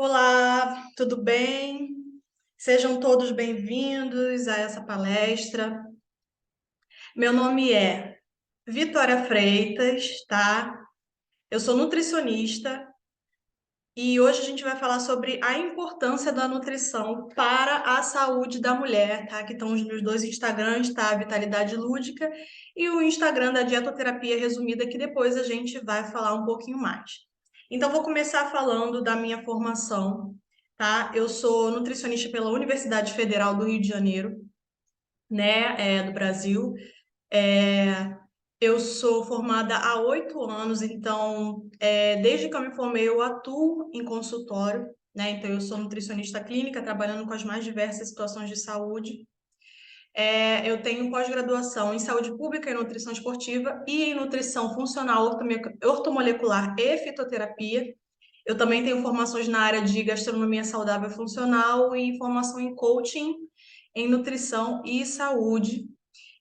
Olá, tudo bem? Sejam todos bem-vindos a essa palestra. Meu nome é Vitória Freitas, tá? Eu sou nutricionista e hoje a gente vai falar sobre a importância da nutrição para a saúde da mulher, tá? Aqui estão os meus dois Instagrams, tá? Vitalidade Lúdica e o Instagram da Dietoterapia Resumida, que depois a gente vai falar um pouquinho mais. Então, vou começar falando da minha formação, tá? Eu sou nutricionista pela Universidade Federal do Rio de Janeiro, né, do Brasil. É, eu sou formada há 8 anos, então, desde que eu me formei, eu atuo em consultório, né? Então, eu sou nutricionista clínica, trabalhando com as mais diversas situações de saúde. Eu tenho pós-graduação em saúde pública e nutrição esportiva e em nutrição funcional, ortomolecular e fitoterapia. Eu também tenho formações na área de gastronomia saudável e funcional e formação em coaching, em nutrição e saúde.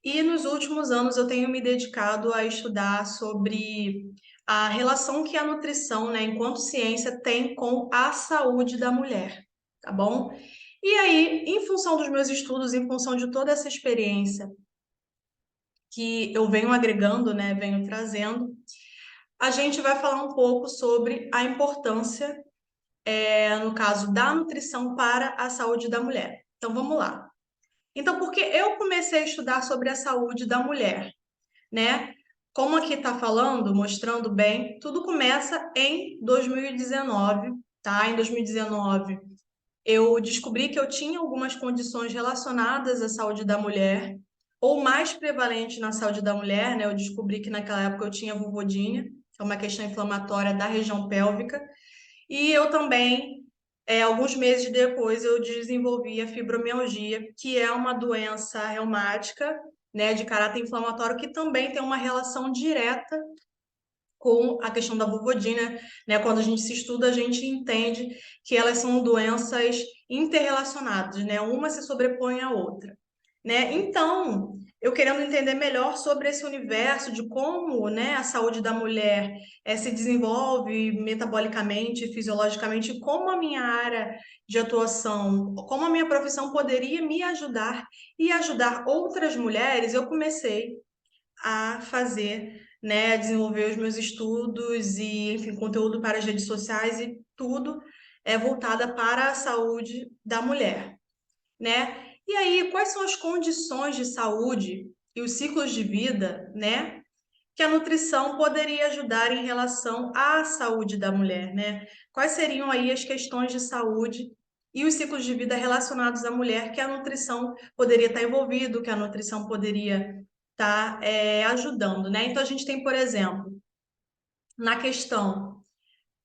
E nos últimos anos eu tenho me dedicado a estudar sobre a relação que a nutrição, né, enquanto ciência, tem com a saúde da mulher, tá bom? E aí, em função dos meus estudos, em função de toda essa experiência que eu venho agregando, né, venho trazendo, a gente vai falar um pouco sobre a importância, no caso da nutrição para a saúde da mulher. Então, vamos lá. Então, por que eu comecei a estudar sobre a saúde da mulher, né? Como aqui está falando, mostrando bem, tudo começa em 2019, tá? Em 2019, eu descobri que eu tinha algumas condições relacionadas à saúde da mulher, ou mais prevalente na saúde da mulher, né? Eu descobri que naquela época eu tinha vulvodínia, que é uma questão inflamatória da região pélvica, e eu também, alguns meses depois, eu desenvolvi a fibromialgia, que é uma doença reumática, né, de caráter inflamatório, que também tem uma relação direta com a questão da vulvodínia, né? Quando a gente se estuda, a gente entende que elas são doenças interrelacionadas, né? Uma se sobrepõe à outra, né? Então, eu querendo entender melhor sobre esse universo de como, né, a saúde da mulher se desenvolve metabolicamente, fisiologicamente, como a minha área de atuação, como a minha profissão poderia me ajudar e ajudar outras mulheres, eu comecei a fazer, né, a desenvolver os meus estudos e, enfim, conteúdo para as redes sociais e tudo é voltada para a saúde da mulher, né? E aí, quais são as condições de saúde e os ciclos de vida, né, que a nutrição poderia ajudar em relação à saúde da mulher, né? Quais seriam aí as questões de saúde e os ciclos de vida relacionados à mulher que a nutrição poderia estar envolvido, que a nutrição poderia estar ajudando, né? Então a gente tem, por exemplo, na questão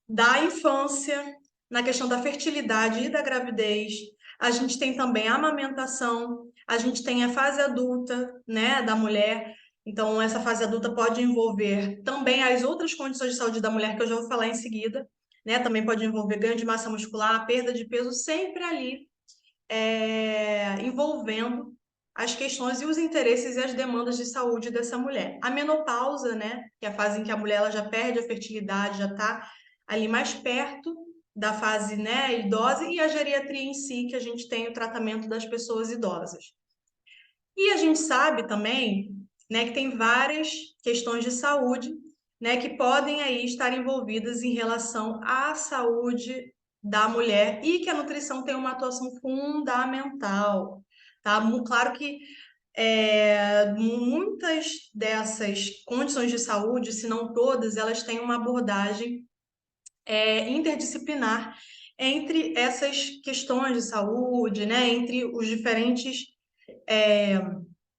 da infância, na questão da fertilidade e da gravidez, a gente tem também a amamentação, a gente tem a fase adulta, né, da mulher. Então, essa fase adulta pode envolver também as outras condições de saúde da mulher, que eu já vou falar em seguida, né? Também pode envolver ganho de massa muscular, perda de peso, sempre ali envolvendo as questões e os interesses e as demandas de saúde dessa mulher. A menopausa, né, que é a fase em que a mulher ela já perde a fertilidade, já está ali mais perto da fase, né, idosa, e a geriatria em si, que a gente tem o tratamento das pessoas idosas. E a gente sabe também, né, que tem várias questões de saúde, né, que podem aí estar envolvidas em relação à saúde da mulher e que a nutrição tem uma atuação fundamental, tá? Claro que muitas dessas condições de saúde, se não todas, elas têm uma abordagem interdisciplinar entre essas questões de saúde, né, entre os diferentes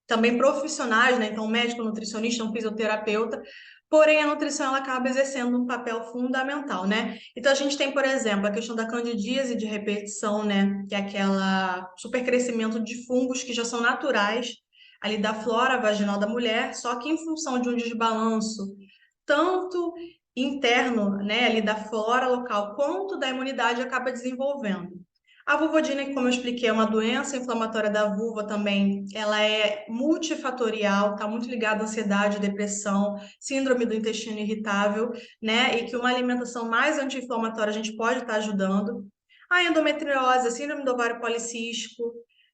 também profissionais, né? Então, um médico, um nutricionista, um fisioterapeuta, porém a nutrição ela acaba exercendo um papel fundamental, né? Então, a gente tem, por exemplo, a questão da candidíase de repetição, né? Que é aquela supercrescimento de fungos que já são naturais ali da flora vaginal da mulher, só que em função de um desbalanço tanto interno, né, ali da flora local, quanto da imunidade acaba desenvolvendo. A vulvodínia, que como eu expliquei, é uma doença inflamatória da vulva também, ela é multifatorial, está muito ligada à ansiedade, depressão, síndrome do intestino irritável, né? E que uma alimentação mais anti-inflamatória a gente pode estar ajudando. A endometriose, a síndrome do ovário policístico,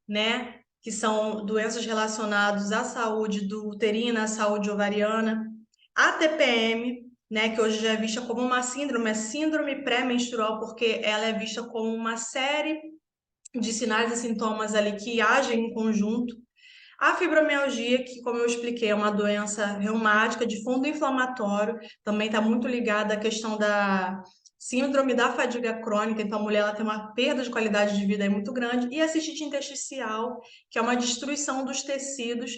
né? Que são doenças relacionadas à saúde do uterina, à saúde ovariana. A TPM, né? Que hoje já é vista como uma síndrome, é síndrome pré-menstrual, porque ela é vista como uma série de sinais e sintomas ali que agem em conjunto. A fibromialgia, que, como eu expliquei, é uma doença reumática de fundo inflamatório, também está muito ligada à questão da síndrome da fadiga crônica, então a mulher ela tem uma perda de qualidade de vida aí muito grande, e a cistite intersticial, que é uma destruição dos tecidos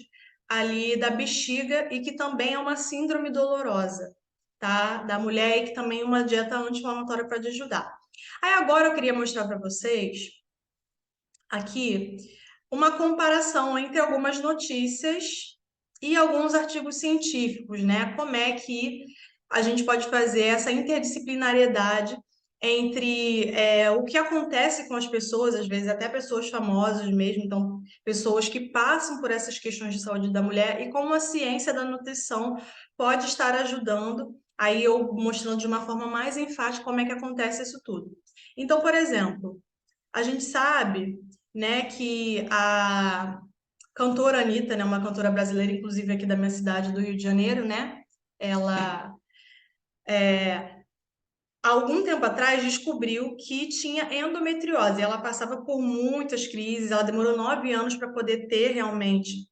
ali da bexiga e que também é uma síndrome dolorosa, tá? Da mulher e que também uma dieta anti-inflamatória pode ajudar. Aí agora eu queria mostrar para vocês aqui uma comparação entre algumas notícias e alguns artigos científicos, né? Como é que a gente pode fazer essa interdisciplinariedade entre o que acontece com as pessoas, às vezes até pessoas famosas mesmo, então pessoas que passam por essas questões de saúde da mulher e como a ciência da nutrição pode estar ajudando, aí eu mostrando de uma forma mais enfática como é que acontece isso tudo. Então, por exemplo, a gente sabe, né, que a cantora Anitta, né, uma cantora brasileira, inclusive aqui da minha cidade, do Rio de Janeiro, né, ela, há algum tempo atrás, descobriu que tinha endometriose. Ela passava por muitas crises, ela demorou 9 anos para poder ter realmente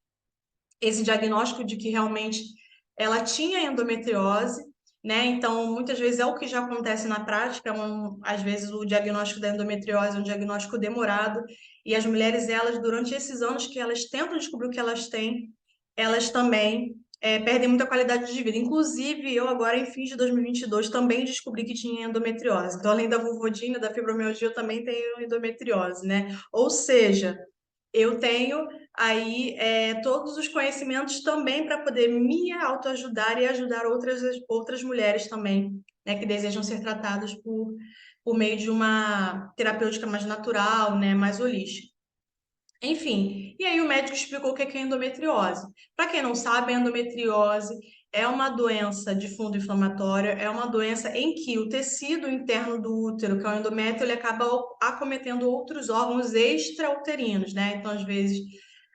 esse diagnóstico de que realmente ela tinha endometriose, né? Então, muitas vezes é o que já acontece na prática, às vezes o diagnóstico da endometriose é um diagnóstico demorado, e as mulheres, elas, durante esses anos que elas tentam descobrir o que elas têm, elas também perdem muita qualidade de vida. Inclusive, eu agora, em fins de 2022, também descobri que tinha endometriose. Então, além da vulvodina, da fibromialgia, eu também tenho endometriose, né? Ou seja, eu tenho aí todos os conhecimentos também para poder me autoajudar e ajudar outras mulheres também, né, que desejam ser tratadas por meio de uma terapêutica mais natural, né, mais holística. Enfim, e aí o médico explicou o que é endometriose. Para quem não sabe, a endometriose é uma doença de fundo inflamatório, é uma doença em que o tecido interno do útero, que é o endométrio, ele acaba acometendo outros órgãos extrauterinos, né? Então, às vezes,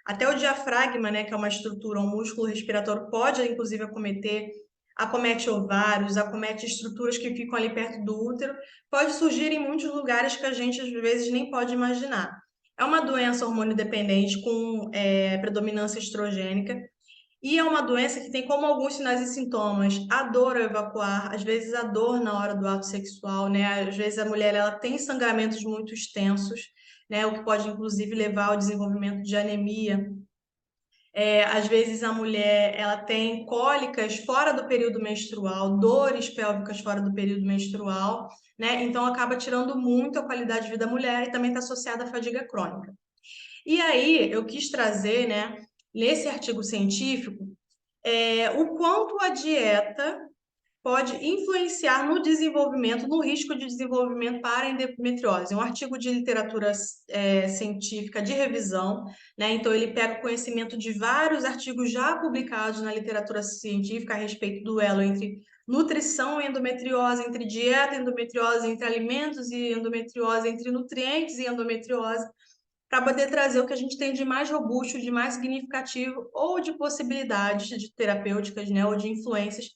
até o diafragma, né, que é uma estrutura, um músculo respiratório, pode inclusive acometer, acomete ovários, acomete estruturas que ficam ali perto do útero, pode surgir em muitos lugares que a gente às vezes nem pode imaginar. É uma doença hormônio dependente com predominância estrogênica e é uma doença que tem como alguns sinais e sintomas a dor ao evacuar, às vezes a dor na hora do ato sexual, né? Às vezes a mulher ela tem sangramentos muito extensos, né? O que pode inclusive levar ao desenvolvimento de anemia. Às vezes a mulher ela tem cólicas fora do período menstrual, dores pélvicas fora do período menstrual, né? Então acaba tirando muito a qualidade de vida da mulher e também está associada à fadiga crônica. E aí eu quis trazer, né, nesse artigo científico, o quanto a dieta pode influenciar no desenvolvimento, no risco de desenvolvimento para a endometriose. É um artigo de literatura científica de revisão, né? Então ele pega o conhecimento de vários artigos já publicados na literatura científica a respeito do elo entre nutrição e endometriose, entre dieta e endometriose, entre alimentos e endometriose, entre nutrientes e endometriose, para poder trazer o que a gente tem de mais robusto, de mais significativo ou de possibilidades de terapêuticas, né, ou de influências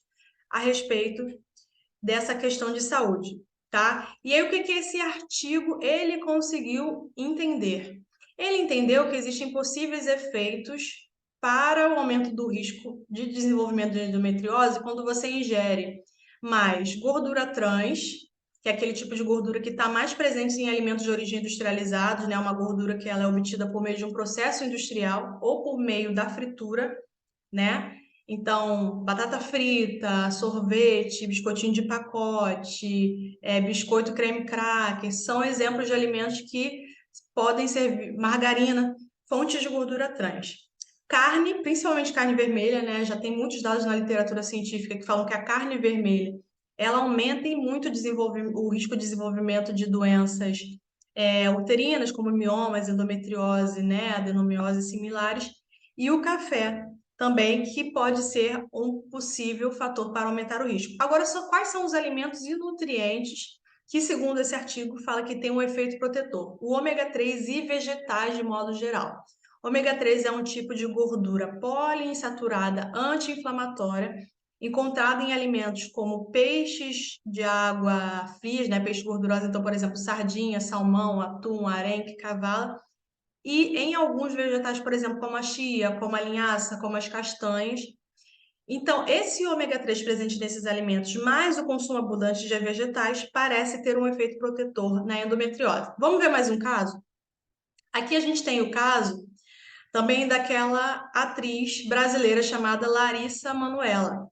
a respeito dessa questão de saúde, tá? E aí o que que esse artigo ele conseguiu entender? Ele entendeu que existem possíveis efeitos para o aumento do risco de desenvolvimento de endometriose quando você ingere mais gordura trans, que é aquele tipo de gordura que está mais presente em alimentos de origem industrializados, né? Uma gordura que ela é obtida por meio de um processo industrial ou por meio da fritura, né? Então, batata frita, sorvete, biscoitinho de pacote, biscoito creme cracker, são exemplos de alimentos que podem servir, margarina, fontes de gordura trans. Carne, principalmente carne vermelha, né? Já tem muitos dados na literatura científica que falam que a carne vermelha ela aumenta em muito o risco de desenvolvimento de doenças uterinas, como miomas, endometriose, né? Adenomiose e similares. E o café, também, que pode ser um possível fator para aumentar o risco. Agora, quais são os alimentos e nutrientes que, segundo esse artigo, fala que tem um efeito protetor. O ômega 3 e vegetais de modo geral. Ômega 3 é um tipo de gordura poliinsaturada anti-inflamatória encontrada em alimentos como peixes de água frias, né, peixe gorduroso, então, por exemplo, sardinha, salmão, atum, arenque, cavala, e em alguns vegetais, por exemplo, como a chia, como a linhaça, como as castanhas. Então, esse ômega 3 presente nesses alimentos, mais o consumo abundante de vegetais, parece ter um efeito protetor na endometriose. Vamos ver mais um caso? Aqui a gente tem o caso também daquela atriz brasileira chamada Larissa Manoela,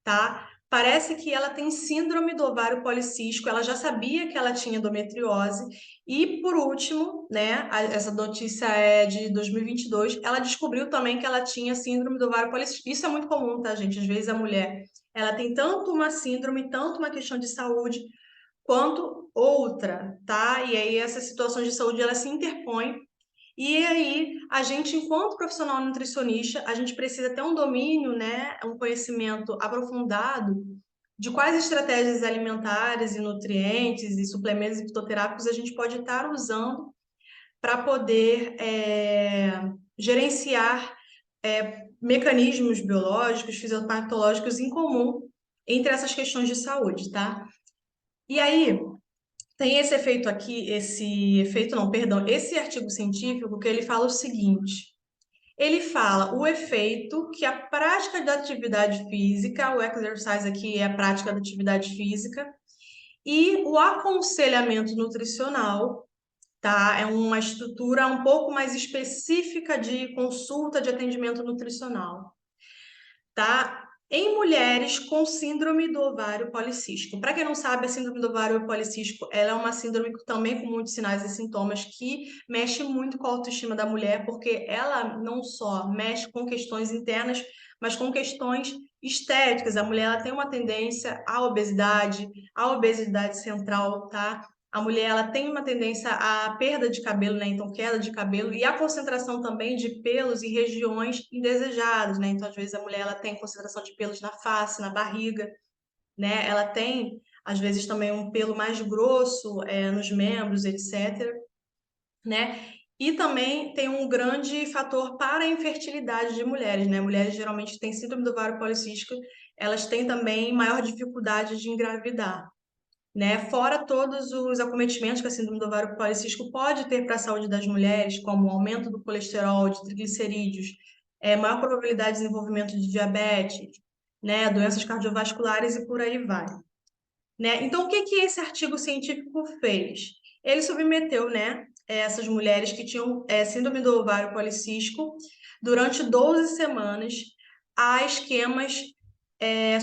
tá? Parece que ela tem síndrome do ovário policístico, ela já sabia que ela tinha endometriose e, por último, né, essa notícia é de 2022, ela descobriu também que ela tinha síndrome do ovário policístico. Isso é muito comum, tá, gente? Às vezes a mulher, ela tem tanto uma síndrome, tanto uma questão de saúde, quanto outra, tá? E aí essas situações de saúde, elas se interpõem e aí, a gente, enquanto profissional nutricionista, a gente precisa ter um domínio, né, um conhecimento aprofundado de quais estratégias alimentares e nutrientes e suplementos fitoterápicos a gente pode estar usando para poder gerenciar mecanismos biológicos, fisiopatológicos em comum entre essas questões de saúde, tá? E aí, tem esse efeito aqui, esse artigo científico que ele fala o seguinte: ele fala o efeito que a prática da atividade física, o exercise aqui é a prática da atividade física, e o aconselhamento nutricional, tá? É uma estrutura um pouco mais específica de consulta de atendimento nutricional, tá? Em mulheres com síndrome do ovário policístico. Para quem não sabe, a síndrome do ovário policístico, ela é uma síndrome também com muitos sinais e sintomas que mexe muito com a autoestima da mulher, porque ela não só mexe com questões internas, mas com questões estéticas. A mulher ela tem uma tendência à obesidade central, tá? A mulher ela tem uma tendência à perda de cabelo, né? Então, queda de cabelo e a concentração também de pelos em regiões indesejadas, né? Então, às vezes a mulher ela tem concentração de pelos na face, na barriga, né? Ela tem às vezes também um pelo mais grosso nos membros, etc, né? E também tem um grande fator para a infertilidade de mulheres, né? Mulheres geralmente que têm síndrome do ovário policístico, elas têm também maior dificuldade de engravidar, né? Fora todos os acometimentos que a síndrome do ovário policístico pode ter para a saúde das mulheres, como o aumento do colesterol, de triglicerídeos, maior probabilidade de desenvolvimento de diabetes, né? Doenças cardiovasculares e por aí vai, né? Então, o que que esse artigo científico fez? Ele submeteu, né, essas mulheres que tinham síndrome do ovário policístico durante 12 semanas a esquemas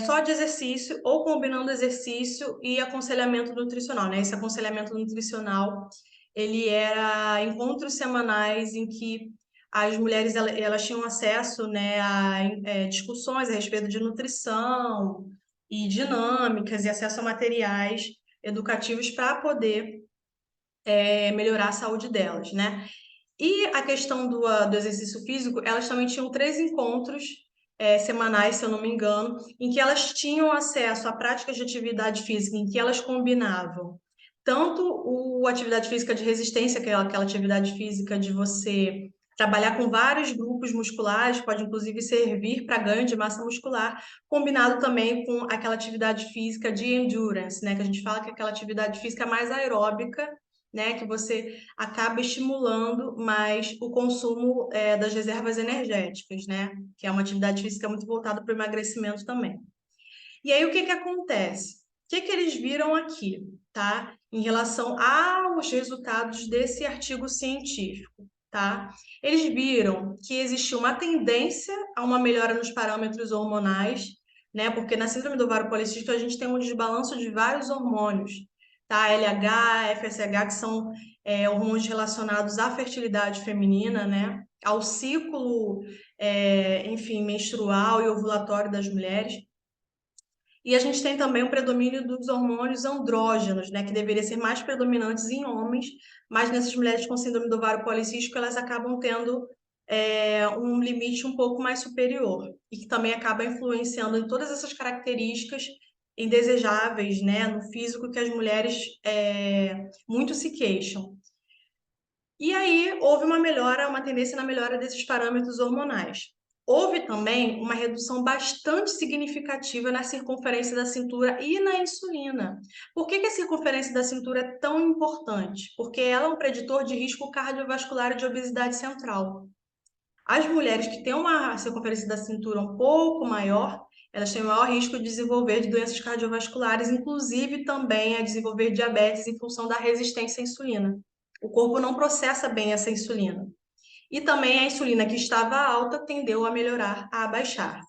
só de exercício ou combinando exercício e aconselhamento nutricional, né? Esse aconselhamento nutricional, ele era encontros semanais em que as mulheres elas tinham acesso, né, a discussões a respeito de nutrição e dinâmicas e acesso a materiais educativos para poder melhorar a saúde delas, né? E a questão do exercício físico, elas também tinham 3 encontros semanais, se eu não me engano, em que elas tinham acesso a práticas de atividade física, em que elas combinavam tanto a atividade física de resistência, que é aquela atividade física de você trabalhar com vários grupos musculares, pode inclusive servir para ganho de massa muscular, combinado também com aquela atividade física de endurance, né? Que a gente fala que é aquela atividade física mais aeróbica, né? Que você acaba estimulando mais o consumo das reservas energéticas, né? Que é uma atividade física muito voltada para o emagrecimento também. E aí, o que que acontece? O que que eles viram aqui, tá? Em relação aos resultados desse artigo científico, tá? Eles viram que existiu uma tendência a uma melhora nos parâmetros hormonais, né? Porque na síndrome do ovário policístico a gente tem um desbalanço de vários hormônios, tá? LH, FSH, que são hormônios relacionados à fertilidade feminina, né? Ao ciclo, enfim, menstrual e ovulatório das mulheres. E a gente tem também o predomínio dos hormônios andrógenos, né, que deveriam ser mais predominantes em homens, mas nessas mulheres com síndrome do ovário policístico, elas acabam tendo um limite um pouco mais superior, e que também acaba influenciando em todas essas características indesejáveis, né, no físico que as mulheres muito se queixam. E aí houve uma melhora, uma tendência na melhora desses parâmetros hormonais. Houve também uma redução bastante significativa na circunferência da cintura e na insulina. Por que a circunferência da cintura é tão importante? Porque ela é um preditor de risco cardiovascular e de obesidade central. As mulheres que têm uma circunferência da cintura um pouco maior, elas têm maior risco de desenvolver de doenças cardiovasculares, inclusive também a desenvolver diabetes em função da resistência à insulina. O corpo não processa bem essa insulina. E também a insulina que estava alta tendeu a melhorar, a abaixar.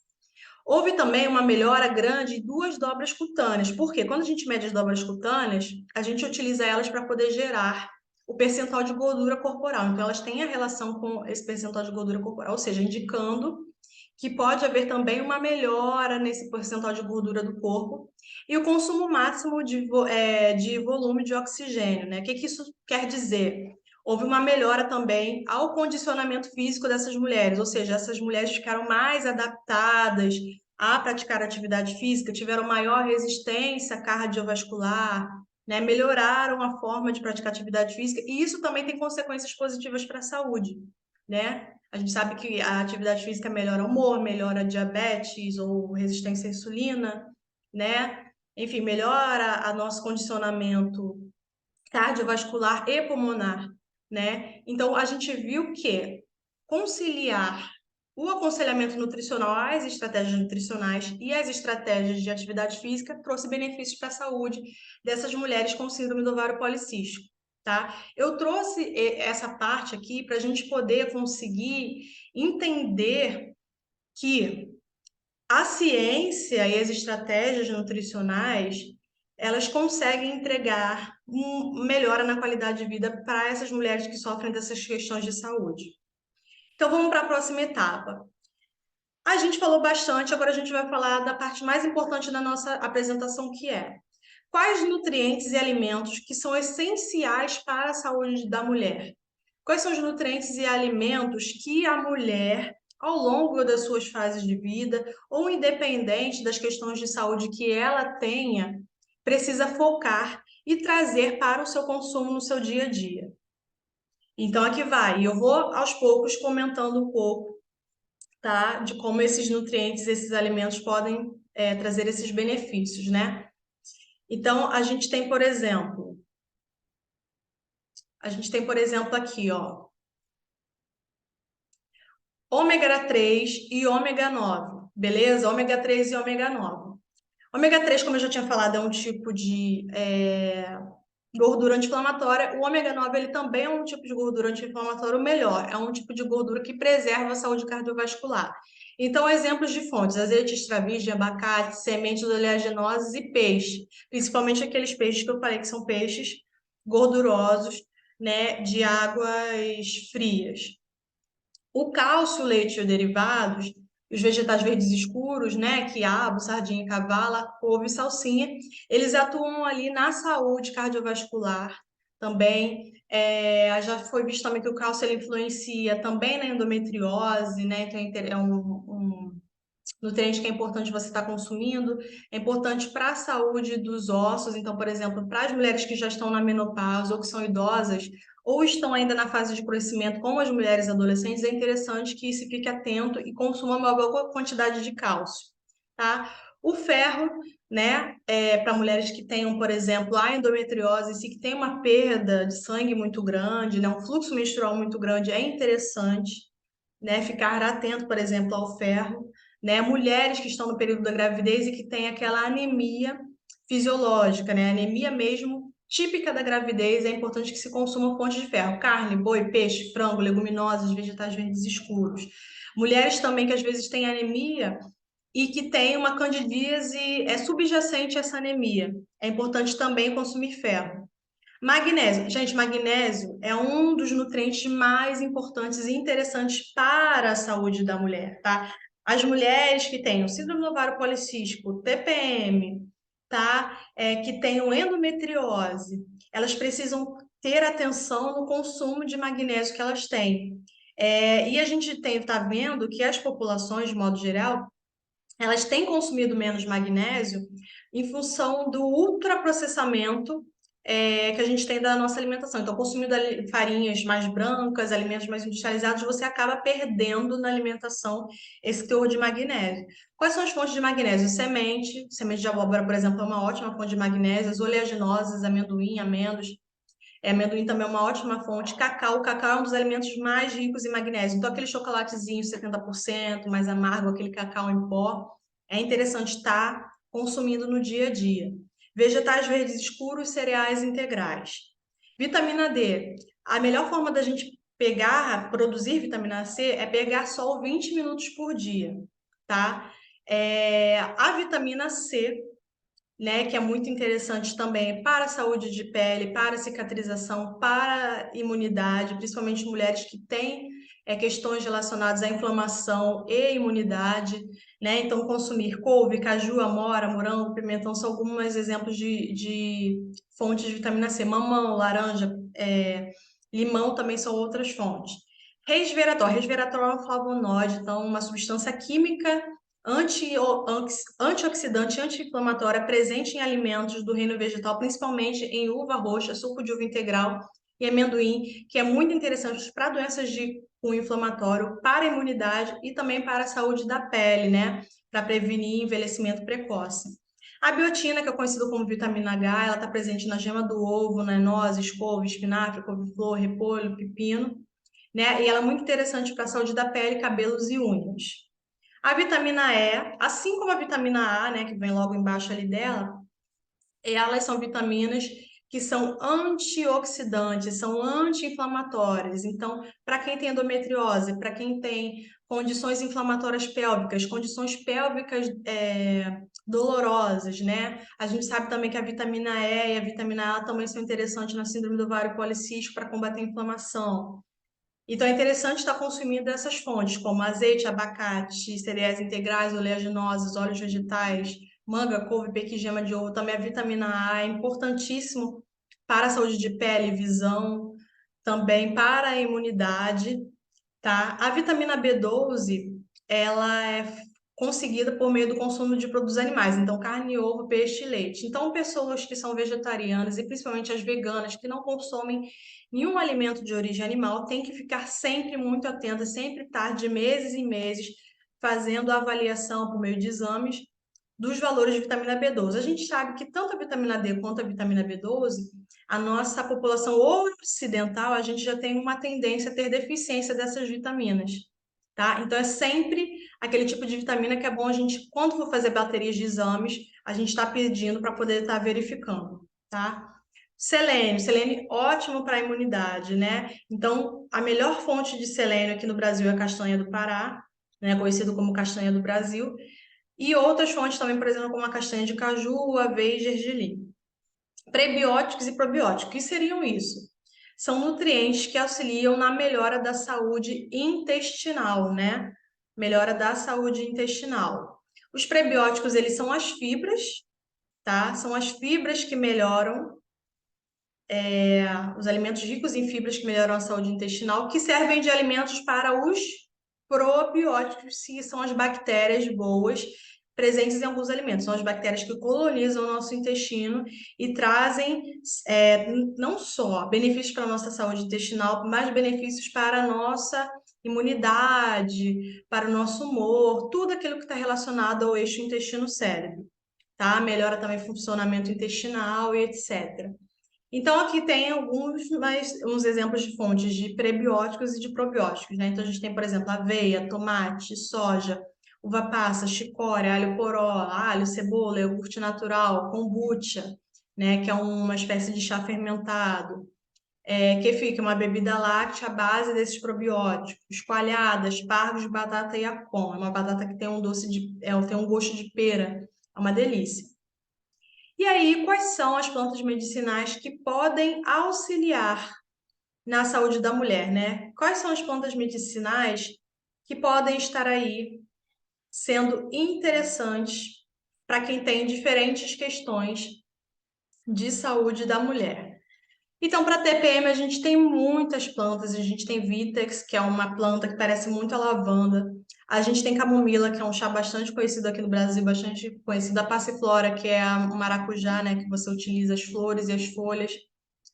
Houve também uma melhora grande em duas dobras cutâneas. Por quê? Quando a gente mede as dobras cutâneas, a gente utiliza elas para poder gerar o percentual de gordura corporal. Então, elas têm a relação com esse percentual de gordura corporal, ou seja, indicando que pode haver também uma melhora nesse percentual de gordura do corpo e o consumo máximo de volume de oxigênio, né? O que isso quer dizer? Houve uma melhora também ao condicionamento físico dessas mulheres, ou seja, essas mulheres ficaram mais adaptadas a praticar atividade física, tiveram maior resistência cardiovascular, né? Melhoraram a forma de praticar atividade física, e isso também tem consequências positivas para a saúde, né? A gente sabe que a atividade física melhora o humor, melhora diabetes ou resistência à insulina, né? Enfim, melhora o nosso condicionamento cardiovascular e pulmonar, né? Então, a gente viu que conciliar o aconselhamento nutricional às estratégias nutricionais e as estratégias de atividade física trouxe benefícios para a saúde dessas mulheres com síndrome do ovário policístico, tá? Eu trouxe essa parte aqui para a gente poder conseguir entender que a ciência e as estratégias nutricionais, elas conseguem entregar melhora na qualidade de vida para essas mulheres que sofrem dessas questões de saúde. Então, vamos para a próxima etapa. A gente falou bastante, agora a gente vai falar da parte mais importante da nossa apresentação, que é quais nutrientes e alimentos que são essenciais para a saúde da mulher. Quais são os nutrientes e alimentos que a mulher, ao longo das suas fases de vida, ou independente das questões de saúde que ela tenha, precisa focar e trazer para o seu consumo no seu dia a dia? Então, aqui vai. Eu vou, aos poucos, comentando um pouco, tá, de como esses nutrientes, esses alimentos podem trazer esses benefícios, né? Então, a gente tem, por exemplo, aqui, ó, ômega 3 e ômega 9, beleza? Ômega 3 e ômega 9. Ômega 3, como eu já tinha falado, é um tipo de gordura anti-inflamatória. O ômega 9, ele também é um tipo de gordura anti-inflamatória, o melhor, é um tipo de gordura que preserva a saúde cardiovascular. Então, exemplos de fontes: azeite extra virgem, abacate, sementes oleaginosas e peixe, principalmente aqueles peixes que eu falei que são peixes gordurosos, né, de águas frias. O cálcio, leite e derivados, os vegetais verdes escuros, né, quiabo, sardinha, cavala, couve e salsinha, eles atuam ali na saúde cardiovascular também. Já foi visto também que o cálcio ele influencia também na endometriose, né, então é um nutriente que é importante você estar consumindo, é importante para a saúde dos ossos. Então, por exemplo, para as mulheres que já estão na menopausa ou que são idosas ou estão ainda na fase de crescimento, como as mulheres adolescentes, é interessante que se fique atento e consuma uma boa quantidade de cálcio, tá? O ferro, né, para mulheres que tenham, por exemplo, a endometriose, e que tem uma perda de sangue muito grande, né, um fluxo menstrual muito grande, é interessante, né, ficar atento, por exemplo, ao ferro, né? Mulheres que estão no período da gravidez e que têm aquela anemia fisiológica, né? Anemia mesmo típica da gravidez, é importante que se consuma fontes de ferro: carne, boi, peixe, frango, leguminosas, vegetais verdes escuros. Mulheres também que às vezes têm anemia e que têm uma candidíase subjacente a essa anemia. É importante também consumir ferro. Magnésio. Gente, magnésio é um dos nutrientes mais importantes e interessantes para a saúde da mulher, tá? As mulheres que têm o síndrome do ovário policístico, TPM, tá? Que tenham endometriose, elas precisam ter atenção no consumo de magnésio que elas têm. E a gente tá vendo que as populações, de modo geral, elas têm consumido menos magnésio em função do ultraprocessamento que a gente tem da nossa alimentação. Então, consumindo farinhas mais brancas, alimentos mais industrializados, você acaba perdendo na alimentação esse teor de magnésio. Quais são as fontes de magnésio? Semente de abóbora, por exemplo, é uma ótima fonte de magnésio, as oleaginosas, amendoim, amêndoas. Amendoim também é uma ótima fonte. Cacau. O cacau é um dos alimentos mais ricos em magnésio. Então, aquele chocolatezinho 70% mais amargo, aquele cacau em pó, é interessante estar consumindo no dia a dia. Vegetais verdes escuros, cereais integrais. Vitamina D. A melhor forma da gente produzir vitamina C é pegar sol 20 minutos por dia, tá? A vitamina C, né, que é muito interessante também para a saúde de pele, para a cicatrização, para a imunidade, principalmente mulheres que têm questões relacionadas à inflamação e imunidade, né? Então, consumir couve, caju, amora, morango, pimentão são alguns exemplos de fontes de vitamina C. Mamão, laranja, limão também são outras fontes. Resveratrol. Resveratrol é um flavonoide, então uma substância química antioxidante, anti-inflamatória presente em alimentos do reino vegetal, principalmente em uva roxa, suco de uva integral e amendoim, que é muito interessante para doenças de cunho inflamatório, para a imunidade e também para a saúde da pele, né? Para prevenir envelhecimento precoce. A biotina, que é conhecida como vitamina H, ela está presente na gema do ovo, nas nozes, couve, espinafre, couve-flor, repolho, pepino, né? E ela é muito interessante para a saúde da pele, cabelos e unhas. A vitamina E, assim como a vitamina A, né, que vem logo embaixo ali dela, elas são vitaminas que são antioxidantes, são anti-inflamatórias. Então, para quem tem endometriose, para quem tem condições inflamatórias pélvicas, condições pélvicas dolorosas, né? A gente sabe também que a vitamina E e a vitamina A também são interessantes na síndrome do ovário policístico para combater a inflamação. Então, é interessante estar consumindo essas fontes, como azeite, abacate, cereais integrais, oleaginosas, óleos vegetais, manga, couve, pequi, gema de ovo. Também a vitamina A é importantíssimo para a saúde de pele e visão, também para a imunidade, tá? A vitamina B12, ela é conseguida por meio do consumo de produtos animais, então carne, ovo, peixe e leite. Então, pessoas que são vegetarianas e principalmente as veganas que não consomem nenhum alimento de origem animal têm que ficar sempre muito atentas, sempre estar de meses em meses fazendo a avaliação por meio de exames dos valores de vitamina B12. A gente sabe que tanto a vitamina D quanto a vitamina B12, a nossa população ocidental, a gente já tem uma tendência a ter deficiência dessas vitaminas, tá? Então é sempre aquele tipo de vitamina que é bom a gente, quando for fazer baterias de exames, a gente está pedindo para poder estar verificando, tá? Selênio ótimo para a imunidade, né? Então, a melhor fonte de selênio aqui no Brasil é a castanha do Pará, né? Conhecido como castanha do Brasil. E outras fontes também, por exemplo, como a castanha de caju, aveia e gergelim. Prebióticos e probióticos, o que seriam isso? São nutrientes que auxiliam na melhora da saúde intestinal, né? Melhora da saúde intestinal. Os prebióticos, eles são as fibras, tá? São as fibras que melhoram, os alimentos ricos em fibras que melhoram a saúde intestinal, que servem de alimentos para os probióticos, que são as bactérias boas presentes em alguns alimentos. São as bactérias que colonizam o nosso intestino e trazem não só benefícios para a nossa saúde intestinal, mas benefícios para a nossa imunidade, para o nosso humor, tudo aquilo que está relacionado ao eixo intestino-cérebro, tá? Melhora também o funcionamento intestinal e etc. Então, aqui tem uns exemplos de fontes de prebióticos e de probióticos, né? Então, a gente tem, por exemplo, aveia, tomate, soja, uva passa, chicória, alho poró, alho, cebola, iogurte natural, kombucha, né? Que é uma espécie de chá fermentado. Kefir, que é uma bebida láctea à base desses probióticos. Coalhadas, pargos, batata iapon. É uma batata que tem tem um gosto de pera. É uma delícia. E aí, quais são as plantas medicinais que podem auxiliar na saúde da mulher, né? Quais são as plantas medicinais que podem estar aí sendo interessantes para quem tem diferentes questões de saúde da mulher? Então, para TPM, a gente tem muitas plantas. A gente tem Vitex, que é uma planta que parece muito a lavanda. A gente tem camomila, que é um chá bastante conhecido aqui no Brasil, bastante conhecido. A passiflora, que é o maracujá, né, que você utiliza as flores e as folhas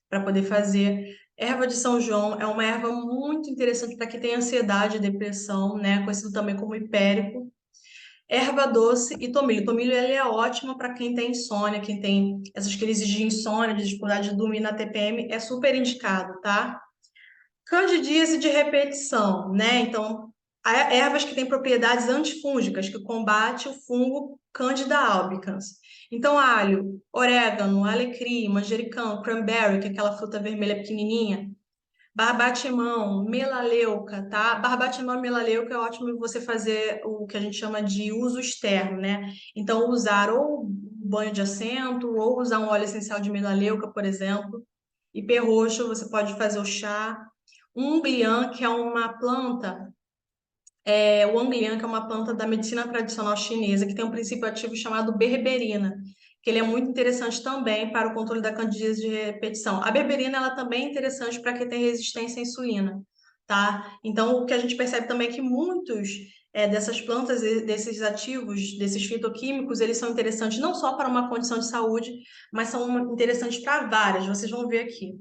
para poder fazer. Erva de São João é uma erva muito interessante para quem tem ansiedade e depressão, né, conhecido também como hipérico. Erva doce e tomilho. Tomilho ele é ótimo para quem tem insônia, quem tem essas crises de insônia, de dificuldade de dormir na TPM, é super indicado, tá? Candidíase de repetição, né? Então, ervas que têm propriedades antifúngicas, que combate o fungo Candida albicans. Então, alho, orégano, alecrim, manjericão, cranberry, que é aquela fruta vermelha pequenininha, barbatimão, melaleuca, tá? Barbatimão e melaleuca é ótimo você fazer o que a gente chama de uso externo, né? Então, usar ou banho de assento, ou usar um óleo essencial de melaleuca, por exemplo. Ipê roxo, você pode fazer o chá. Umglian, que é uma planta, o Anglian, que é uma planta da medicina tradicional chinesa, que tem um princípio ativo chamado berberina, que ele é muito interessante também para o controle da candidíase de repetição. A berberina, ela também é interessante para quem tem resistência à insulina, tá? Então, o que a gente percebe também é que muitos dessas plantas, desses ativos, desses fitoquímicos, eles são interessantes não só para uma condição de saúde, mas são interessantes para várias, vocês vão ver aqui.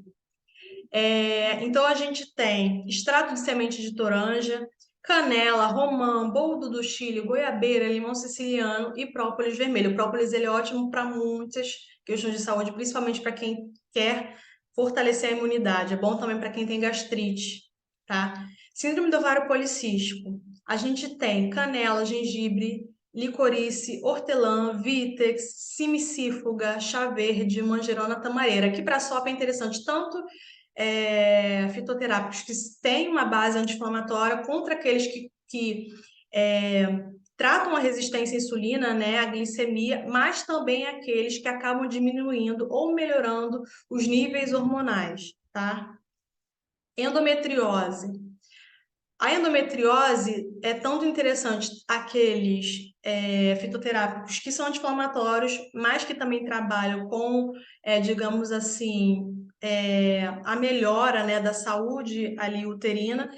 Então, a gente tem extrato de semente de toranja, canela, romã, boldo do Chile, goiabeira, limão siciliano e própolis vermelho. O própolis ele é ótimo para muitas questões de saúde, principalmente para quem quer fortalecer a imunidade. É bom também para quem tem gastrite, tá? Síndrome do ovário policístico. A gente tem canela, gengibre, licorice, hortelã, vitex, simicífuga, chá verde, manjerona, tamareira. Aqui para a sopa é interessante tanto fitoterápicos que têm uma base anti-inflamatória contra aqueles que tratam a resistência à insulina, né, a glicemia, mas também aqueles que acabam diminuindo ou melhorando os níveis hormonais, tá? Endometriose. A endometriose é tanto interessante aqueles fitoterápicos que são anti-inflamatórios, mas que também trabalham com, digamos assim, a melhora, né, da saúde ali uterina,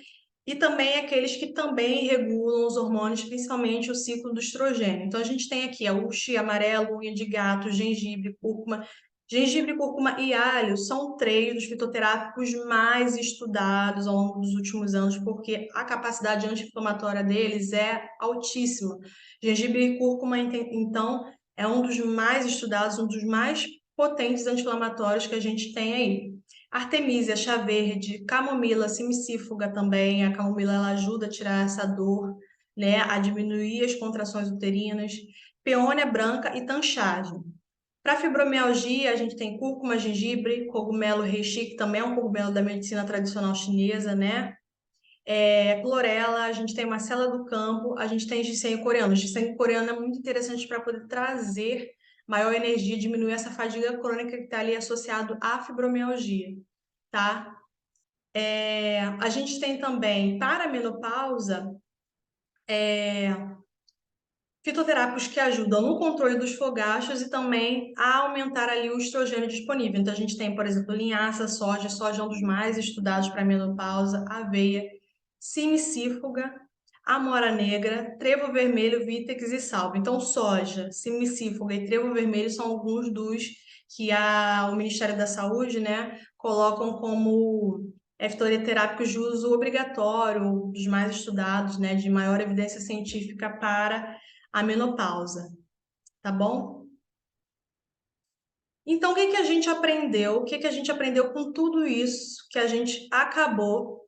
e também aqueles que também regulam os hormônios, principalmente o ciclo do estrogênio. Então, a gente tem aqui a uxi, amarelo, unha de gato, gengibre, cúrcuma. Gengibre, cúrcuma e alho são três dos fitoterápicos mais estudados ao longo dos últimos anos, porque a capacidade anti-inflamatória deles é altíssima. Gengibre e cúrcuma, então, é um dos mais estudados, um dos mais potentes anti-inflamatórios que a gente tem aí. Artemisia, chá verde, camomila, simicífuga também. A camomila ela ajuda a tirar essa dor, né? A diminuir as contrações uterinas. Peônia branca e tanchagem. Para fibromialgia, a gente tem cúrcuma, gengibre, cogumelo reishi, que também é um cogumelo da medicina tradicional chinesa, né? Clorela, a gente tem macela do campo, a gente tem ginseng coreano. O ginseng coreano é muito interessante para poder trazer maior energia, diminuir essa fadiga crônica que está ali associado à fibromialgia, tá? A gente tem também, para a menopausa, fitoterápicos que ajudam no controle dos fogachos e também a aumentar ali o estrogênio disponível. Então, a gente tem, por exemplo, linhaça, soja é um dos mais estudados para a menopausa, aveia, simicífuga, amora negra, trevo vermelho, vitex e salvia. Então, soja, simicífuga e trevo vermelho são alguns dos que o Ministério da Saúde, né, colocam como fitoterápicos de uso obrigatório, dos mais estudados, né, de maior evidência científica para a menopausa, tá bom? Então, o que que a gente aprendeu? O que que a gente aprendeu com tudo isso que a gente acabou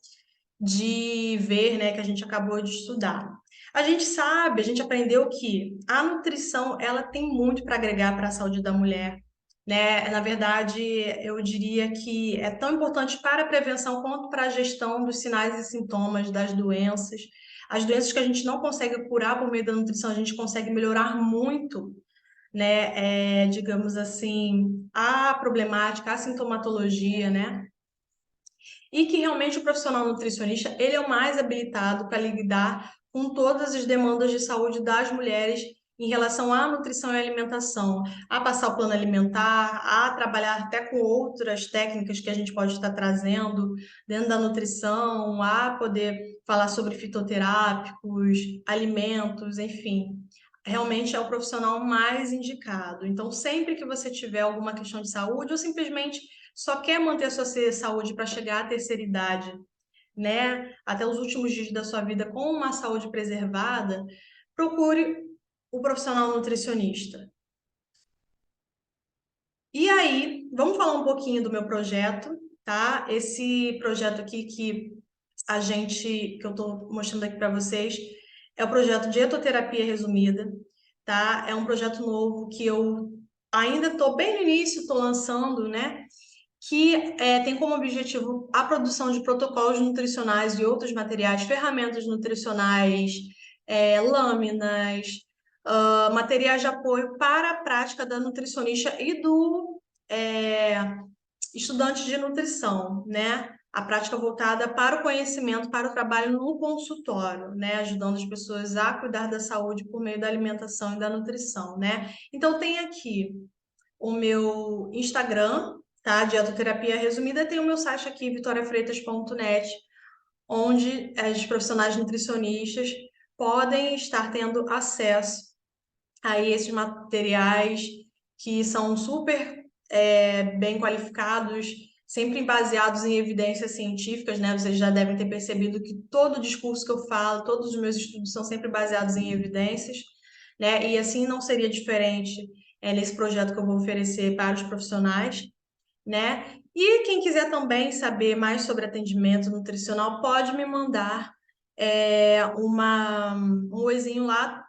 de ver, né, que a gente acabou de estudar? A gente sabe, a gente aprendeu que a nutrição, ela tem muito para agregar para a saúde da mulher, né? Na verdade, eu diria que é tão importante para a prevenção quanto para a gestão dos sinais e sintomas das doenças. As doenças que a gente não consegue curar por meio da nutrição, a gente consegue melhorar muito, né? Digamos assim, a problemática, a sintomatologia, né? E que realmente o profissional nutricionista, ele é o mais habilitado para lidar com todas as demandas de saúde das mulheres em relação à nutrição e alimentação, a passar o plano alimentar, a trabalhar até com outras técnicas que a gente pode estar trazendo dentro da nutrição, a poder falar sobre fitoterápicos, alimentos, enfim. Realmente é o profissional mais indicado. Então, sempre que você tiver alguma questão de saúde ou simplesmente só quer manter a sua saúde para chegar à terceira idade, né, até os últimos dias da sua vida com uma saúde preservada, procure o profissional nutricionista. E aí, vamos falar um pouquinho do meu projeto, tá? Esse projeto aqui que eu estou mostrando aqui para vocês, é o projeto Dietoterapia Resumida, tá? É um projeto novo que eu ainda estou bem no início, estou lançando, né? Que tem como objetivo a produção de protocolos nutricionais e outros materiais, ferramentas nutricionais, lâminas, materiais de apoio para a prática da nutricionista e do é, estudante de nutrição, né? A prática voltada para o conhecimento, para o trabalho no consultório, né? Ajudando as pessoas a cuidar da saúde por meio da alimentação e da nutrição, né? Então, tem aqui o meu Instagram, tá? Dietoterapia Resumida, tem o meu site aqui, vitoriafreitas.net, onde as profissionais nutricionistas podem estar tendo acesso a esses materiais que são super bem qualificados, sempre baseados em evidências científicas, né? Vocês já devem ter percebido que todo o discurso que eu falo, todos os meus estudos são sempre baseados em evidências, né? E assim não seria diferente nesse projeto que eu vou oferecer para os profissionais, né? E quem quiser também saber mais sobre atendimento nutricional, pode me mandar um oizinho lá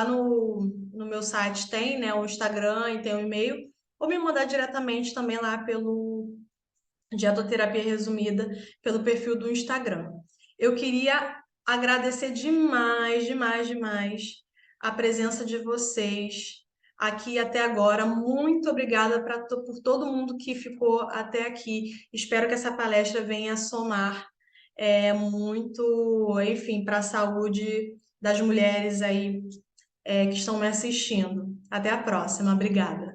no meu site tem, né, o Instagram e tem o e-mail, ou me mandar diretamente também lá pelo Dietoterapia Resumida, pelo perfil do Instagram. Eu queria agradecer demais, demais, demais a presença de vocês aqui até agora. Muito obrigada por todo mundo que ficou até aqui. Espero que essa palestra venha somar muito, enfim, para a saúde das mulheres aí que estão me assistindo. Até a próxima. Obrigada.